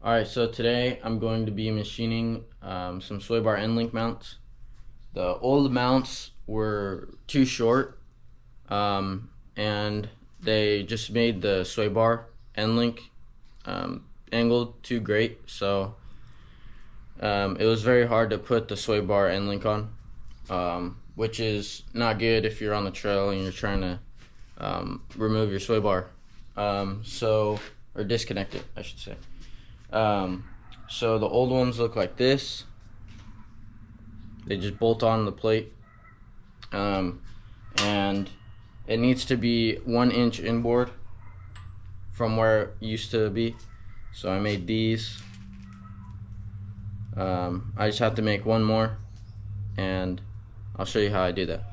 Alright, so today I'm going to be machining some sway bar end link mounts. The old mounts were too short, and they just made the sway bar end link angled too great, so it was very hard to put the sway bar end link on, which is not good if you're on the trail and you're trying to remove your sway bar, or disconnect it, I should say. So the old ones look like this. They just bolt on the plate, and it needs to be 1 inch inboard from where it used to be. So I made these. I just have to make one more, and I'll show you how I do that.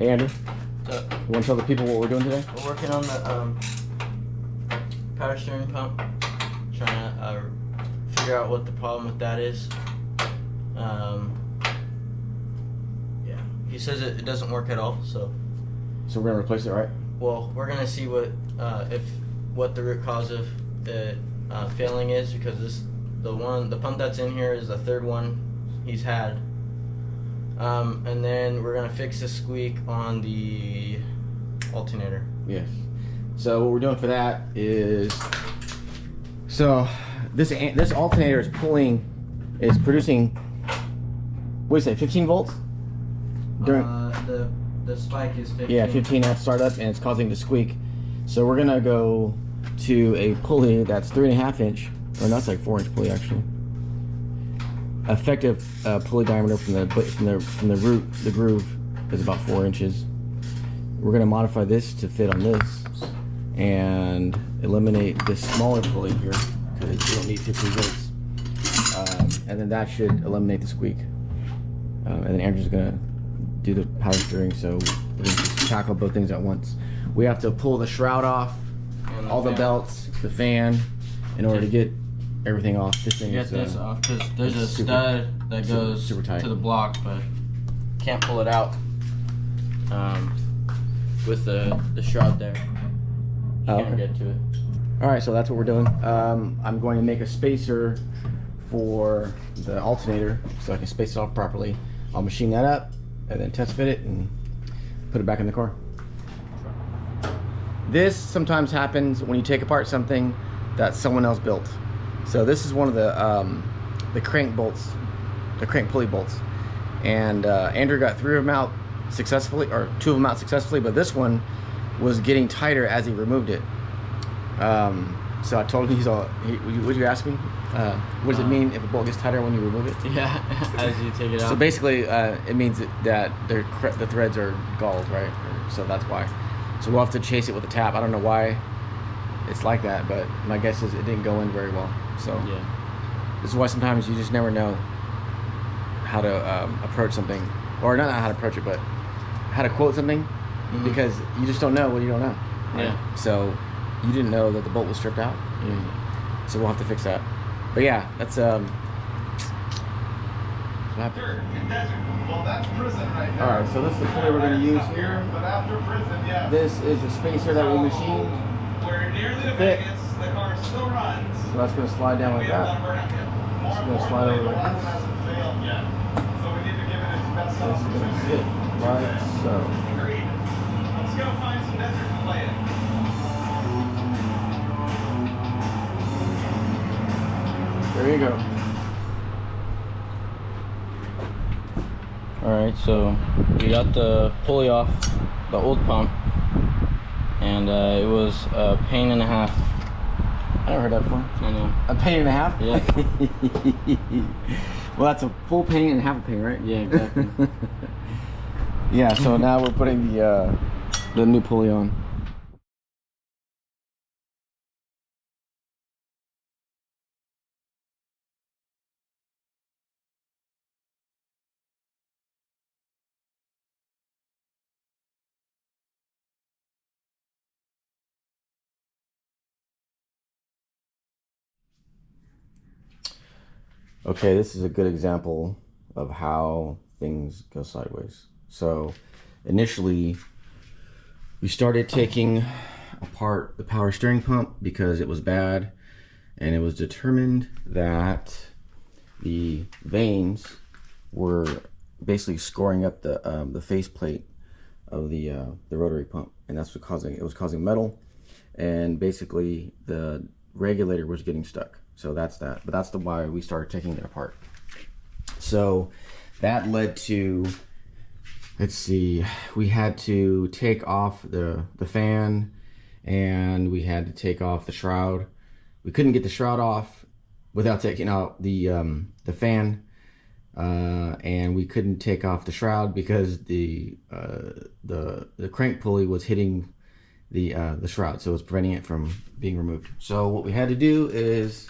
Hey Andrew, So you want to tell the people what we're doing today? we're working on the power steering pump, trying to figure out what the problem with that is. Yeah, he says it doesn't work at all. So So we're gonna replace it, right? well, we're gonna see what the root cause of it failing is, because the pump that's in here is the third one he's had. And then we're gonna fix the squeak on the alternator. Yes. So what we're doing for that is, so this alternator is producing, what do you say, 15 volts? The spike is 15. Yeah, 15 at startup, and it's causing the squeak. So we're gonna go to a pulley that's 3.5 inch, or that's like 4 inch pulley actually. Effective pulley diameter from the root, the groove is about 4 inches. We're gonna modify this to fit on this, and eliminate this smaller pulley here because you don't need 15 volts. And then that should eliminate the squeak. And then Andrew's gonna do the power steering, so we're gonna just tackle both things at once. We have to pull the shroud off, And all the belts, the fan, in order to get everything off. This thing Get is this off, because there's a super- stud that goes super tight to the block, but can't pull it out with the shroud there. Can't get to it. All right, so that's what we're doing. I'm going to make a spacer for the alternator so I can space it off properly. I'll machine that up and then test fit it and put it back in the car. This sometimes happens when you take apart something that someone else built. So this is one of the crank bolts, the crank pulley bolts, and Andrew got 3 of them out successfully, or 2 of them out successfully, but this one was getting tighter as he removed it. So I told him, would you ask me? What does it mean if a bolt gets tighter when you remove it? Yeah, as you take it out. So basically, it means that the threads are galled, right? So that's why. So we'll have to chase it with a tap. I don't know why it's like that, but my guess is it didn't go in very well. So yeah, this is why sometimes you just never know how to approach something, or not how to approach it, but how to quote something, because you just don't know what you don't know. Right? Yeah. So you didn't know that the bolt was stripped out. So we'll have to fix that. But yeah, that's what happened. Well, that's prison right now. All right, so this is the pulley we're going to use here. But after prison, yes. This is the spacer that we machined. We're nearly to Fit. Vegas. The car still runs. So that's going to slide down We like have that. one burnout yet. More It's gonna slide over like importantly, the this. one hasn't failed yet. So we need to give it its best This is going to opportunity. fit like so. Agreed. Let's go find some desert to play in. There you go. Alright, so we got the pulley off the old pump, and it was a pain and a half. I never heard that before. I know. A pain and a half? Yeah. Well, that's a full pain and half a pain, right? Yeah, exactly. Yeah, so now we're putting the new pulley on. Okay, this is a good example of how things go sideways. So initially we started taking apart the power steering pump because it was bad, and it was determined that the vanes were basically scoring up the faceplate of the rotary pump, and that's what it was causing metal, and basically the regulator was getting stuck. So that's that. But that's why we started taking it apart. So that led to, let's see, we had to take off the fan, and we had to take off the shroud. We couldn't get the shroud off without taking out the fan, and we couldn't take off the shroud because the crank pulley was hitting the shroud, so it was preventing it from being removed. So what we had to do is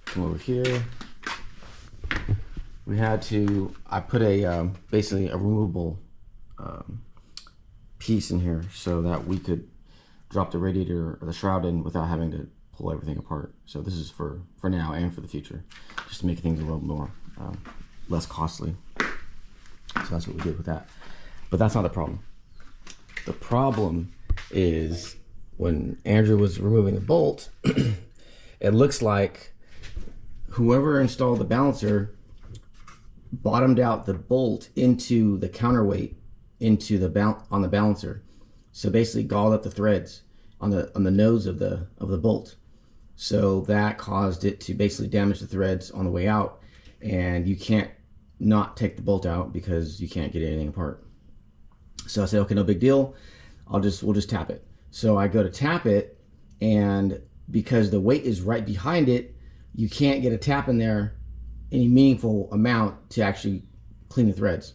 come over here. I put a basically a removable piece in here so that we could drop the radiator or the shroud in without having to pull everything apart. So this is for now and for the future, just to make things a little more less costly. So that's what we did with that. But that's not the problem. The problem is when Andrew was removing the bolt, it looks like whoever installed the balancer bottomed out the bolt into the counterweight into the on the balancer. So basically galled up the threads on the nose of the bolt. So that caused it to basically damage the threads on the way out, and you can't not take the bolt out because you can't get anything apart. So I said, okay, no big deal. We'll just tap it. So I go to tap it, and because the weight is right behind it, you can't get a tap in there any meaningful amount to actually clean the threads.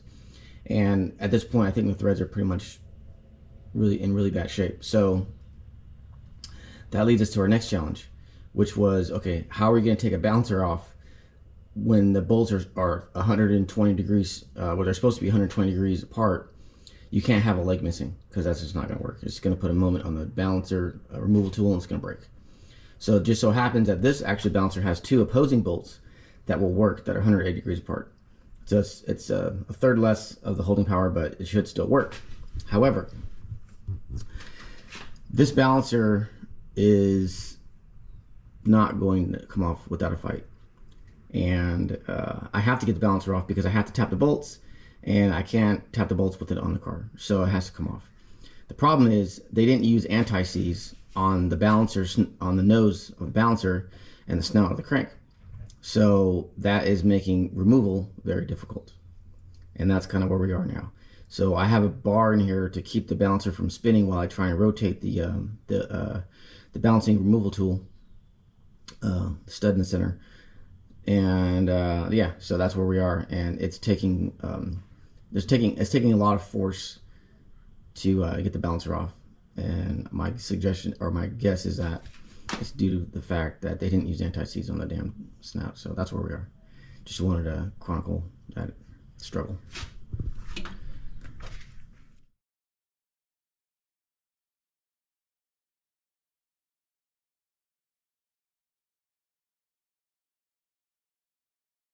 And at this point, I think the threads are pretty much in really bad shape. So that leads us to our next challenge, which was, okay, how are we going to take a balancer off when the bolts are 120 degrees, well, they're supposed to be 120 degrees apart? You can't have a leg missing because that's just not going to work. It's going to put a moment on the balancer removal tool and it's going to break. So it just so happens that this actually balancer has two opposing bolts that will work that are 180 degrees apart. So it's a third less of the holding power, but it should still work. However, this balancer is not going to come off without a fight. And I have to get the balancer off because I have to tap the bolts, and I can't tap the bolts with it on the car. So it has to come off. The problem is they didn't use anti-seize on the balancers, on the nose of the balancer and the snout of the crank. So that is making removal very difficult. And that's kind of where we are now. So I have a bar in here to keep the balancer from spinning while I try and rotate the balancing removal tool, stud in the center. And yeah, so that's where we are. And it's taking it's taking a lot of force to get the balancer off. And my suggestion, or my guess, is that it's due to the fact that they didn't use anti-seize on the damn snout. So that's where we are. Just wanted to chronicle that struggle.